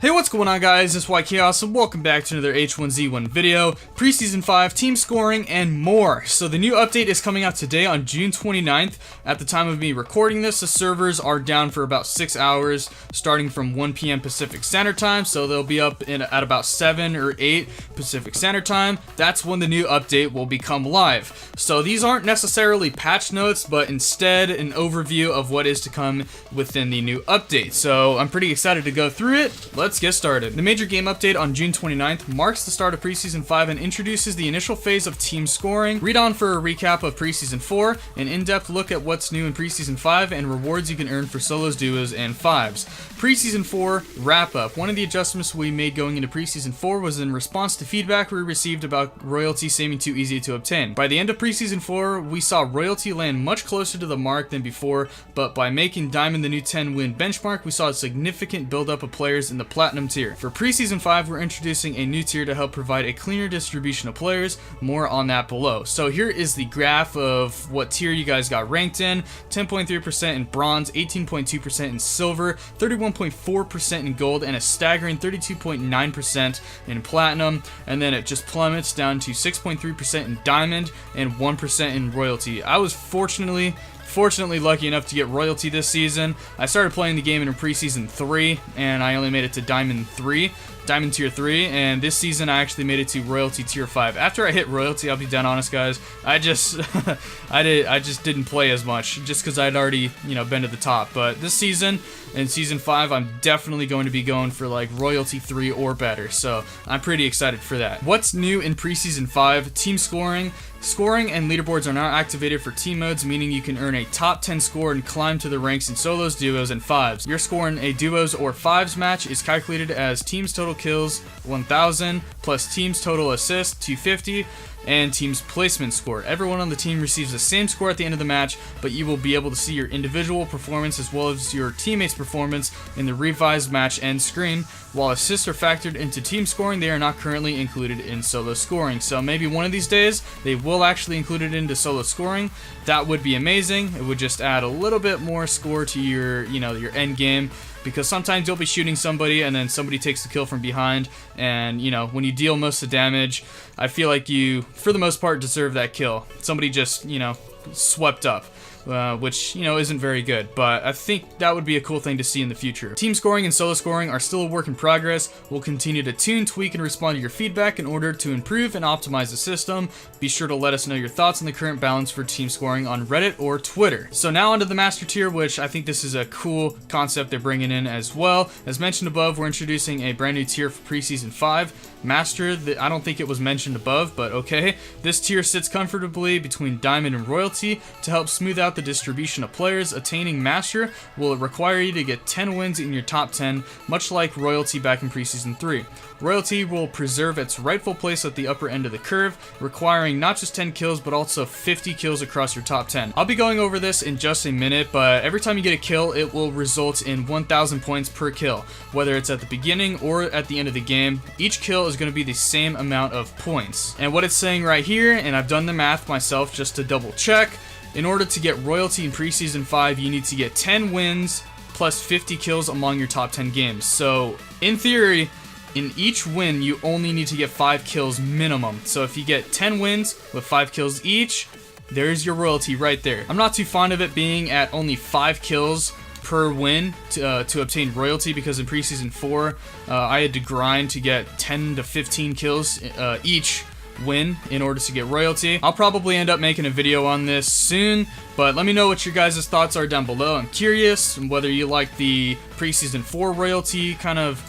Hey, what's going on, guys? It's White Chaos, and welcome back to another H1Z1 video, Preseason 5, team scoring, and more. So the new update is coming out today on June 29th. At the time of me recording this, the servers are down for about 6 hours, starting from 1 p.m. Pacific Standard Time, so they'll be up at about 7 or 8 Pacific Standard Time. That's when the new update will become live. So these aren't necessarily patch notes, but instead an overview of what is to come within the new update. So I'm pretty excited to go through it. Let's get started. The major game update on June 29th marks the start of Preseason 5 and introduces the initial phase of team scoring. Read on for a recap of Preseason 4, an in-depth look at what's new in Preseason 5, and rewards you can earn for solos, duos, and fives. Preseason 4 wrap-up. One of the adjustments we made going into Preseason 4 was in response to feedback we received about royalty seeming too easy to obtain. By the end of Preseason 4, we saw royalty land much closer to the mark than before, but by making Diamond the new 10-win benchmark, we saw a significant buildup of players in the Platinum tier. For Preseason 5, we're introducing a new tier to help provide a cleaner distribution of players. More on that below. So here is the graph of what tier you guys got ranked in. 10.3% in bronze, 18.2% in silver, 31.4% in gold, and a staggering 32.9% in platinum. And then it just plummets down to 6.3% in diamond and 1% in royalty. I was fortunately lucky enough to get royalty this season. I started playing the game in Preseason 3, and I only made it to Diamond Tier 3, and this season I actually made it to Royalty Tier 5. After I hit Royalty, I'll be dead honest, guys, I just I just didn't play as much, just because I'd already, been to the top. But this season, in Season 5, I'm definitely going to be going for like Royalty 3 or better, so I'm pretty excited for that. What's new in Preseason 5? Team scoring. Scoring and leaderboards are now activated for team modes, meaning you can earn a top 10 score and climb to the ranks in solos, duos, and fives. Your score in a duos or fives match is calculated as team's total kills 1,000 plus team's total assists 250 and team's placement score. Everyone on the team receives the same score at the end of the match, but you will be able to see your individual performance as well as your teammates' performance in the revised match end screen. While assists are factored into team scoring, they are not currently included in solo scoring. So maybe one of these days they will actually include it into solo scoring. That would be amazing. It would just add a little bit more score to your, your end game. Because sometimes you'll be shooting somebody and then somebody takes the kill from behind, and when you deal most of the damage, I feel like you, for the most part, deserve that kill. Somebody just, swept up. Which, isn't very good, but I think that would be a cool thing to see in the future. Team scoring and solo scoring are still a work in progress. We'll continue to tune, tweak, and respond to your feedback in order to improve and optimize the system. Be sure to let us know your thoughts on the current balance for team scoring on Reddit or Twitter. So now onto the Master tier, which I think this is a cool concept they're bringing in as well. As mentioned above, we're introducing a brand new tier for Preseason 5. Master, I don't think it was mentioned above, but okay. This tier sits comfortably between Diamond and Royalty to help smooth out the distribution of players. Attaining Master will require you to get 10 wins in your top 10, much like Royalty back in Preseason 3. Royalty will preserve its rightful place at the upper end of the curve, requiring not just 10 kills, but also 50 kills across your top 10. I'll be going over this in just a minute, but every time you get a kill, it will result in 1,000 points per kill, whether it's at the beginning or at the end of the game. Each kill is going to be the same amount of points. And what it's saying right here, and I've done the math myself just to double check, in order to get royalty in Preseason 5, you need to get 10 wins plus 50 kills among your top 10 games. So, in theory, in each win, you only need to get 5 kills minimum. So if you get 10 wins with 5 kills each, there's your royalty right there. I'm not too fond of it being at only 5 kills per win to obtain royalty, because in Preseason 4, I had to grind to get 10 to 15 kills each win in order to get royalty. I'll probably end up making a video on this soon, but let me know what your guys' thoughts are down below. I'm curious whether you like the Preseason 4 royalty kind of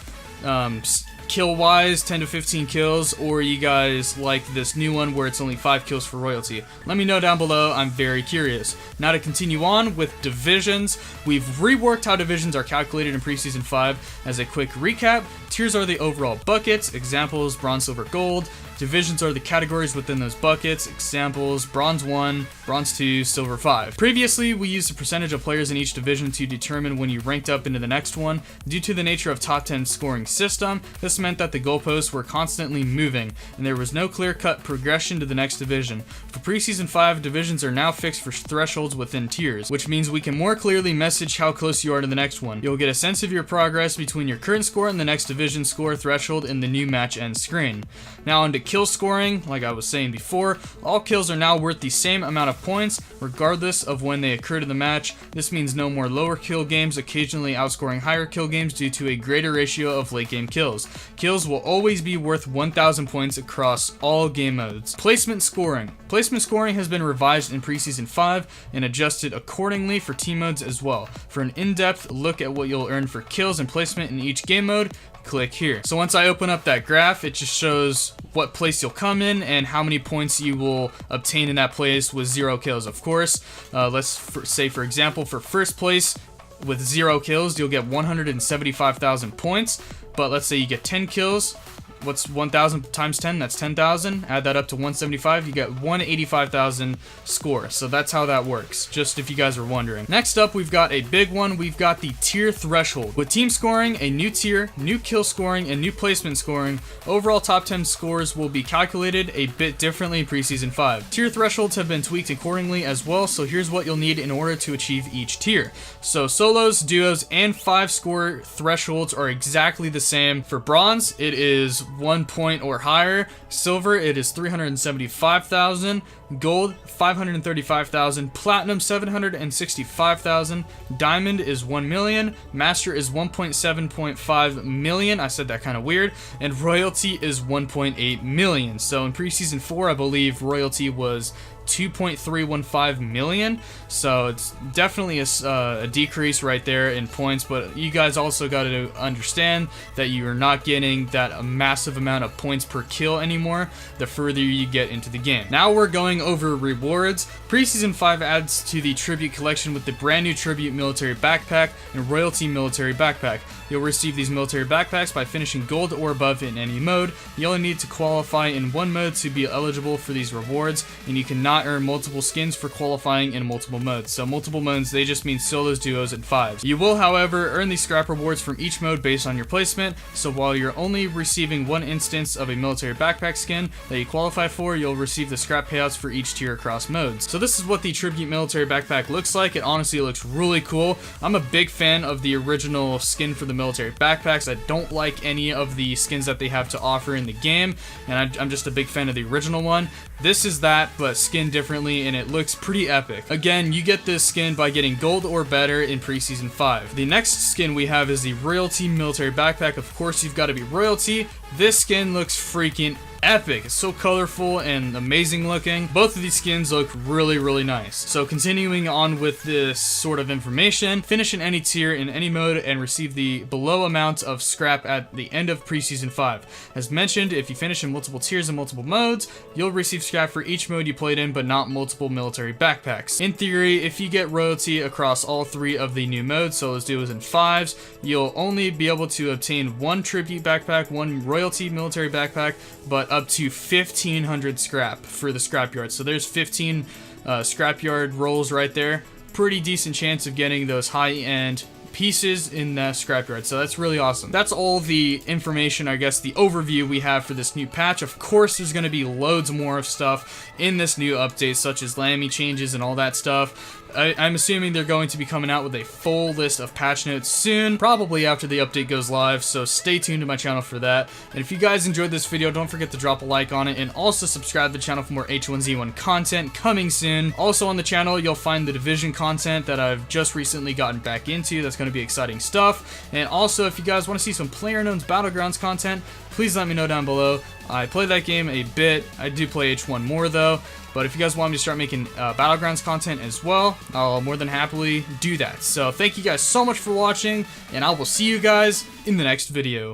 kill wise, 10 to 15 kills, or you guys like this new one where it's only 5 kills for royalty. Let me know down below. I'm very curious. Now to continue on with divisions, we've reworked how divisions are calculated in Preseason 5. As a quick recap, tiers are the overall buckets, examples bronze, silver, gold. Divisions are the categories within those buckets. Examples: Bronze 1, Bronze 2, Silver 5. Previously, we used a percentage of players in each division to determine when you ranked up into the next one. Due to the nature of top 10 scoring system, this meant that the goalposts were constantly moving, and there was no clear-cut progression to the next division. For Preseason 5, divisions are now fixed for thresholds within tiers, which means we can more clearly message how close you are to the next one. You'll get a sense of your progress between your current score and the next division score threshold in the new match end screen. Now onto kill scoring. Like I was saying before, all kills are now worth the same amount of points regardless of when they occurred in the match. This means no more lower kill games occasionally outscoring higher kill games due to a greater ratio of late game kills. Kills will always be worth 1,000 points across all game modes. Placement scoring. Placement scoring has been revised in Preseason 5 and adjusted accordingly for team modes as well. For an in-depth look at what you'll earn for kills and placement in each game mode, click here. So once I open up that graph, it just shows what place you'll come in and how many points you will obtain in that place with 0 kills, of course. Let's say, for example, for first place with 0 kills, you'll get 175,000 points. But let's say you get 10 kills. What's 1,000 times 10? That's 10,000. Add that up to 175, you get 185,000 score. So that's how that works, just if you guys are wondering. Next up, we've got a big one. We've got the tier threshold. With team scoring, a new tier, new kill scoring, and new placement scoring, overall top 10 scores will be calculated a bit differently in Preseason 5. Tier thresholds have been tweaked accordingly as well, so here's what you'll need in order to achieve each tier. So solos, duos, and 5 score thresholds are exactly the same. For bronze, it is 1 point or higher. Silver, it is 375,000. Gold, 535,000. Platinum, 765,000. Diamond is 1 million. Master is 1.7.5 million. I said that kind of weird. And royalty is 1.8 million. So in Preseason 4, I believe royalty was 2.315 million, so it's definitely a decrease right there in points, but you guys also got to understand that you are not getting that massive amount of points per kill anymore the further you get into the game. Now we're going over rewards. Preseason 5 adds to the Tribute collection with the brand new Tribute Military Backpack and Royalty Military Backpack. You'll receive these military backpacks by finishing gold or above in any mode. You only need to qualify in one mode to be eligible for these rewards, and you cannot earn multiple skins for qualifying in multiple modes. So multiple modes, they just mean solos, duos, and 5s. You will, however, earn these scrap rewards from each mode based on your placement, so while you're only receiving one instance of a military backpack skin that you qualify for, you'll receive the scrap payouts for each tier across modes. So this is what the Tribute Military Backpack looks like. It honestly looks really cool. I'm a big fan of the original skin for the military backpacks. I don't like any of the skins that they have to offer in the game, and I'm just a big fan of the original one. This is that, but skinned differently, and it looks pretty epic. Again, you get this skin by getting gold or better in Preseason 5. The next skin we have is the Royalty Military Backpack. Of course, you've got to be royalty. This skin looks freaking epic. It's so colorful and amazing looking. Both of these skins look really, really nice. So continuing on with this sort of information, finish in any tier in any mode and receive the below amount of scrap at the end of Preseason 5. As mentioned, if you finish in multiple tiers and multiple modes, you'll receive scrap for each mode you played in, but not multiple military backpacks. In theory, if you get royalty across all 3 of the new modes, solos, duos, and 5s, you'll only be able to obtain 1 tribute backpack, 1 royalty military backpack, but up to 1,500 scrap for the scrapyard. So there's 15 scrapyard rolls right there. Pretty decent chance of getting those high-end pieces in the scrapyard, so that's really awesome. That's all the information, I guess, the overview we have for this new patch. Of course, there's going to be loads more of stuff in this new update, such as Lammy changes and all that stuff. I'm assuming they're going to be coming out with a full list of patch notes soon, probably after the update goes live, so stay tuned to my channel for that. And if you guys enjoyed this video, don't forget to drop a like on it, and also subscribe to the channel for more H1Z1 content coming soon. Also on the channel, you'll find the Division content that I've just recently gotten back into. That's going to be exciting stuff. And also, if you guys want to see some PlayerUnknown's Battlegrounds content, please let me know down below. I play that game a bit. I do play H1 more though. But if you guys want me to start making Battlegrounds content as well, I'll more than happily do that. So thank you guys so much for watching, and I will see you guys in the next video.